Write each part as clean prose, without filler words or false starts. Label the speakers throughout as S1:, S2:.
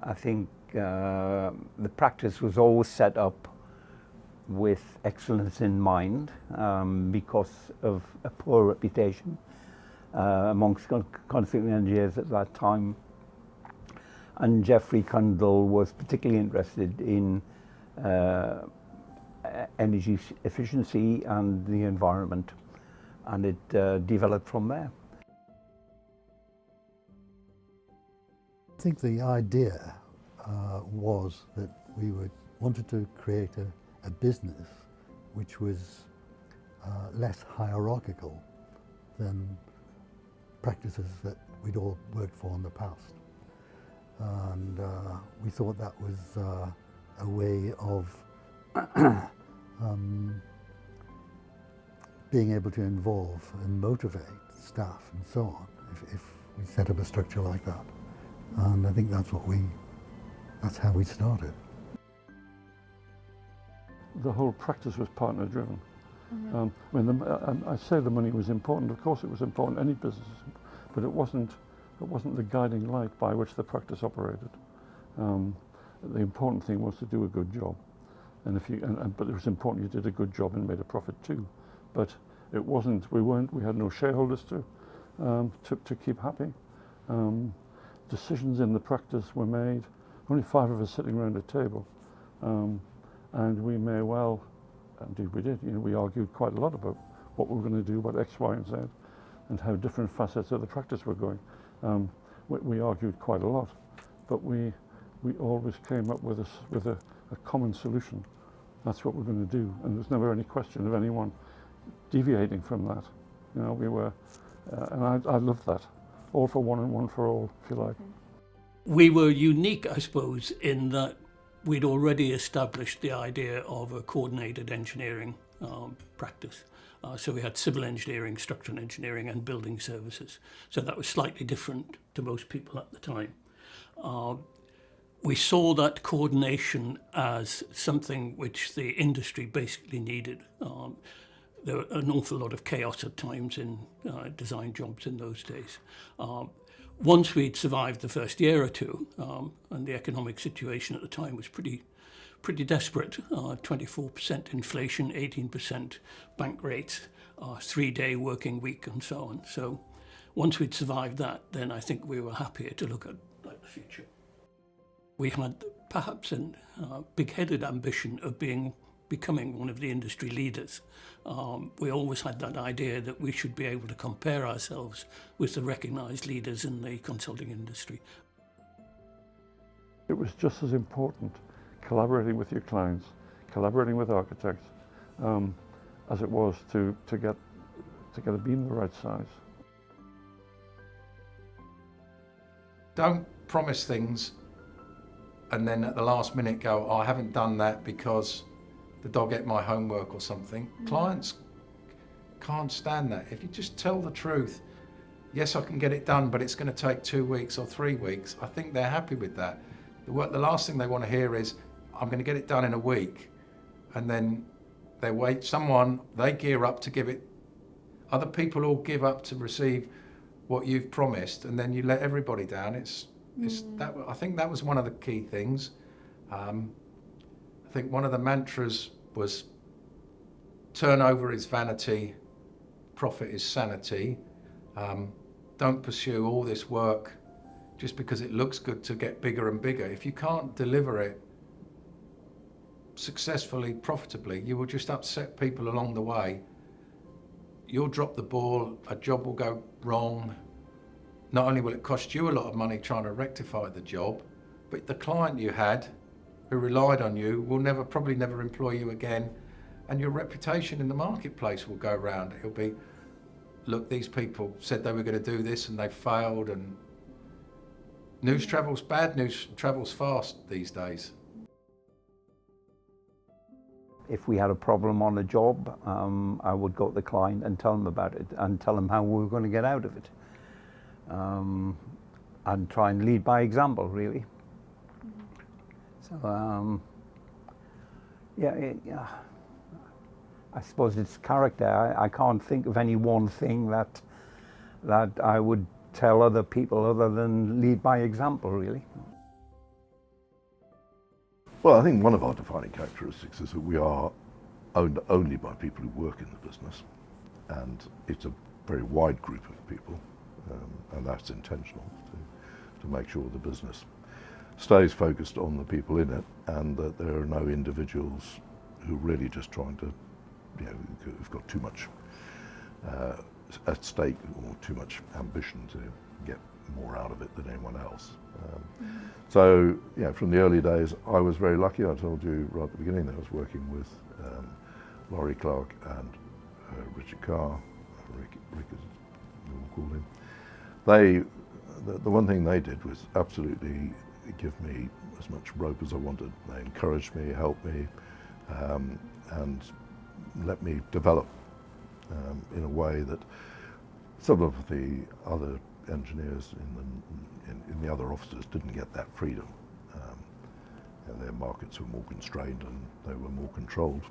S1: I think the practice was always set up with excellence in mind because of a poor reputation amongst consulting engineers at that time. And Geoffrey Cundall was particularly interested in energy efficiency and the environment, and it developed from there.
S2: I think the idea was that we wanted to create a business which was less hierarchical than practices that we'd all worked for in the past. And we thought that was a way of being able to involve and motivate staff and so on if we set up a structure like that. And I think that's how we started.
S3: The whole practice was partner driven. I say the money was important. Of course it was important, any business, but it wasn't the guiding light by which the practice operated. The important thing was to do a good job, but it was important you did a good job and made a profit too. But it wasn't. We had no shareholders to keep happy. Decisions in the practice were made. Only 5 of us sitting around a table, and we may well, indeed we did. We argued quite a lot about what we were going to do about X, Y, and Z, and how different facets of the practice were going. We argued quite a lot, but we always came up with a common solution. That's what we're going to do, and there's never any question of anyone deviating from that. We were, and I loved that. All for one and one for all, if you like.
S4: We were unique, I suppose, in that we'd already established the idea of a coordinated engineering practice. So we had civil engineering, structural engineering and building services. So that was slightly different to most people at the time. We saw that coordination as something which the industry basically needed. There were an awful lot of chaos at times in design jobs in those days. Once we'd survived the first year or two, and the economic situation at the time was pretty desperate, 24% inflation, 18% bank rates, 3-day working week and so on. So once we'd survived that, then I think we were happier to look at the future. We had perhaps a big-headed ambition of becoming one of the industry leaders. We always had that idea that we should be able to compare ourselves with the recognised leaders in the consulting industry.
S3: It was just as important collaborating with your clients, collaborating with architects, as it was to get a beam the right size.
S5: Don't promise things and then at the last minute go, oh, I haven't done that because the dog ate my homework or something. Clients can't stand that. If you just tell the truth, yes, I can get it done, but it's going to take 2 weeks or 3 weeks, I think they're happy with that. The last thing they want to hear is, I'm going to get it done in a week, and then they wait, they gear up to give it, other people all give up to receive what you've promised, and then you let everybody down. I think that was one of the key things. I think one of the mantras was turnover is vanity, profit is sanity. Don't pursue all this work just because it looks good to get bigger and bigger. If you can't deliver it successfully, profitably, you will just upset people along the way. You'll drop the ball, a job will go wrong. Not only will it cost you a lot of money trying to rectify the job, but the client you had who relied on you will probably never employ you again, and your reputation in the marketplace will go round. It'll be, look, these people said they were going to do this and they failed, and bad news travels fast these days.
S1: If we had a problem on a job, I would go to the client and tell them about it and tell them how we were going to get out of it. And try and lead by example, really. So, I suppose it's character. I can't think of any one thing that I would tell other people other than lead by example, really.
S6: Well, I think one of our defining characteristics is that we are owned only by people who work in the business, and it's a very wide group of people, and that's intentional to make sure the business stays focused on the people in it, and that there are no individuals who are really just trying to, who've got too much at stake or too much ambition to get more out of it than anyone else. So, from the early days, I was very lucky. I told you right at the beginning that I was working with Laurie Clark and Richard Carr, Rick as we'll call him. The one thing they did was absolutely give me as much rope as I wanted. They encouraged me, helped me, and let me develop in a way that some of the other engineers in the other offices didn't get that freedom. Their markets were more constrained and they were more controlled,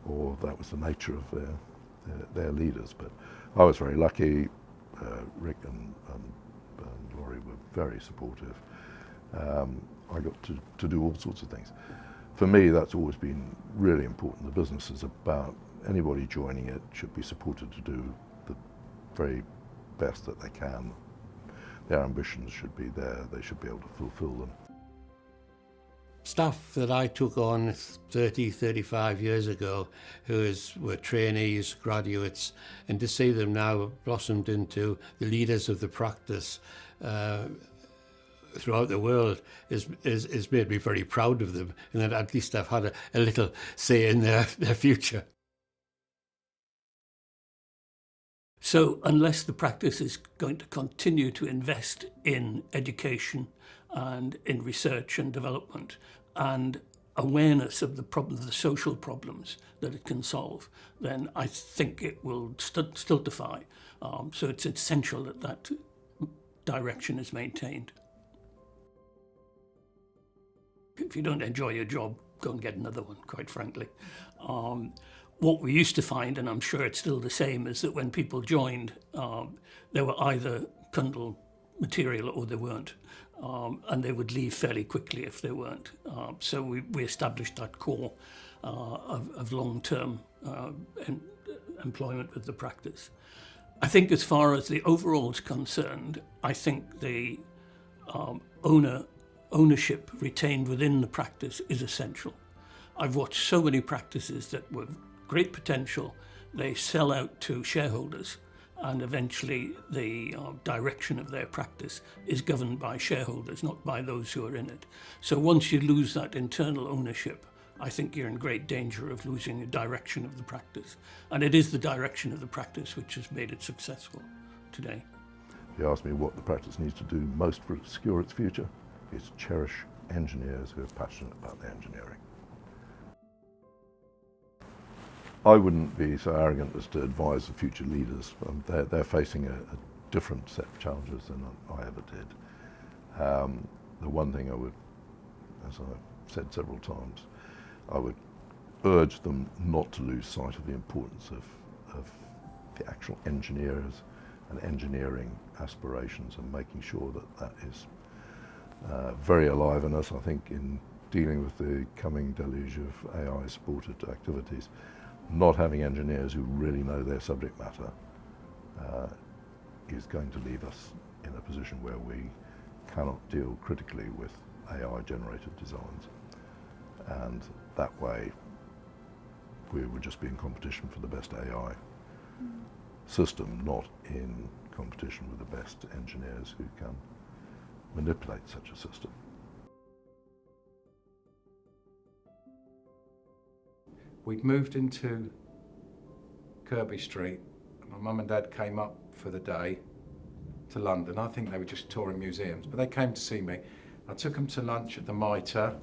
S6: or that was the nature of their leaders. But I was very lucky. Rick and Laurie were very supportive. I got to do all sorts of things. For me, that's always been really important. The business is about anybody joining it should be supported to do the very best that they can. Their ambitions should be there. They should be able to fulfill them.
S7: Staff that I took on 30, 35 years ago were trainees, graduates, and to see them now blossomed into the leaders of the practice throughout the world is made me very proud of them, and that at least I've had a little say in their future.
S4: So unless the practice is going to continue to invest in education and in research and development and awareness of the social problems that it can solve, then I think it will stultify. So it's essential that that direction is maintained. If you don't enjoy your job, go and get another one, quite frankly. What we used to find, and I'm sure it's still the same, is that when people joined, they were either Cundall material or they weren't. And they would leave fairly quickly if they weren't. So we established that core of long-term employment with the practice. I think as far as the overall is concerned, I think the ownership retained within the practice is essential. I've watched so many practices that were great potential, they sell out to shareholders, and eventually the direction of their practice is governed by shareholders, not by those who are in it. So once you lose that internal ownership, I think you're in great danger of losing the direction of the practice. And it is the direction of the practice which has made it successful today.
S6: If you ask me what the practice needs to do most to secure its future, it's cherish engineers who are passionate about their engineering. I wouldn't be so arrogant as to advise the future leaders. They're facing a different set of challenges than I ever did. The one thing I would, as I've said several times, I would urge them not to lose sight of the importance of the actual engineers and engineering aspirations, and making sure that that is very alive in us. I think in dealing with the coming deluge of AI-supported activities, not having engineers who really know their subject matter is going to leave us in a position where we cannot deal critically with AI-generated designs. And that way, we would just be in competition for the best AI system, not in competition with the best engineers who can manipulate such a system.
S5: We'd moved into Kirby Street. My mum and dad came up for the day to London. I think they were just touring museums, but they came to see me. I took them to lunch at the Mitre,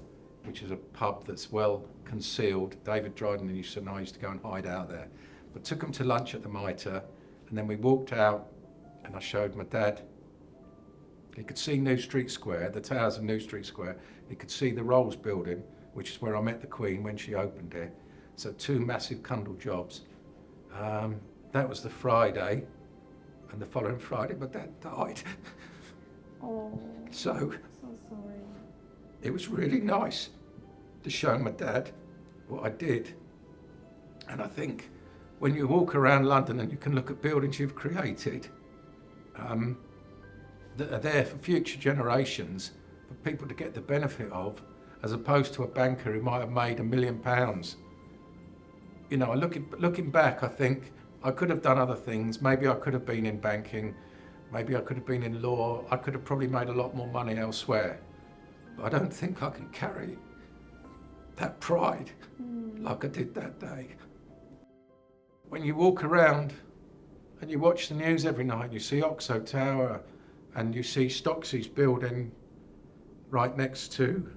S5: which is a pub that's well concealed. David Dryden used to know I used to go and hide out there. But took them to lunch at the Mitre, and then we walked out and I showed my dad. He could see New Street Square, the towers of New Street Square. He could see the Rolls building, which is where I met the Queen when she opened it. So 2 massive Cundall jobs. That was the Friday, and the following Friday, my dad died.
S8: Oh,
S5: So
S8: so sorry.
S5: it was really nice to show my dad what I did. And I think when you walk around London and you can look at buildings you've created that are there for future generations, for people to get the benefit of, as opposed to a banker who might have made £1 million. You know, looking back, I think I could have done other things. Maybe I could have been in banking, maybe I could have been in law, I could have probably made a lot more money elsewhere. But I don't think I can carry that pride like I did that day. When you walk around and you watch the news every night, you see Oxo Tower and you see Stocksy's building right next to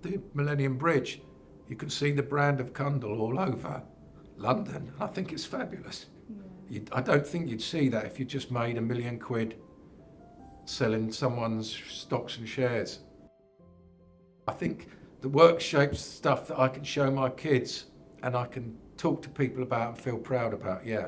S5: the Millennium Bridge, you can see the brand of Cundall all over London. I think it's fabulous. Yeah. I don't think you'd see that if you just made £1 million selling someone's stocks and shares. I think the work shapes stuff that I can show my kids and I can talk to people about and feel proud about, yeah.